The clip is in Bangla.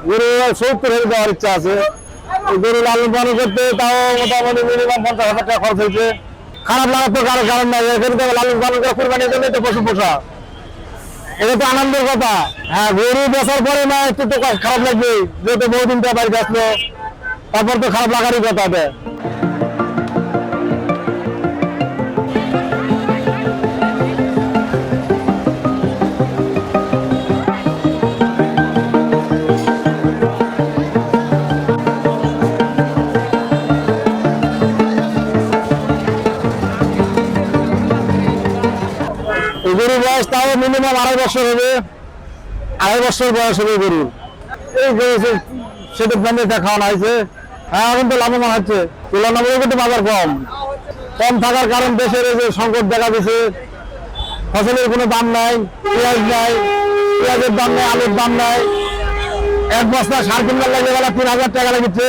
গরু 70,000 দেওয়ার ইচ্ছা আছে। গরু লালন পালন করতে তাও মোটামুটি মিনিমাম 50,000 টাকা খরচ হয়েছে। খারাপ লাগার তো কারো কারণ নাই, এখানে লালন পালন করে কুরবানির জন্য তো পশু পোষা, এটা তো আনন্দের কথা। হ্যাঁ, গরু বেচার পরে না একটু তো খারাপ লাগবে, যেহেতু বহুদিন তো বাড়িতে আসলো, তারপর তো খারাপ লাগারই কথা। গরুর বয়স তাও মিনিমাম 2.5 বছর হবে, 2.5 বছর বয়স হবে গরুর। এই সেটা ব্যান্ডে খাওয়ানো হয়েছে। হ্যাঁ, এখন তো লাভবান হচ্ছে, তুলনামূলক একটু বাজার কম থাকার কারণ দেশের এই যে সংকট দেখা দিচ্ছে, ফসলের কোনো দাম নাই, পেঁয়াজ নাই, পেঁয়াজের দাম নাই, আলুর দাম নাই। এক বস্তা সার কিনবার লাগে 3,000 টাকা লাগছে।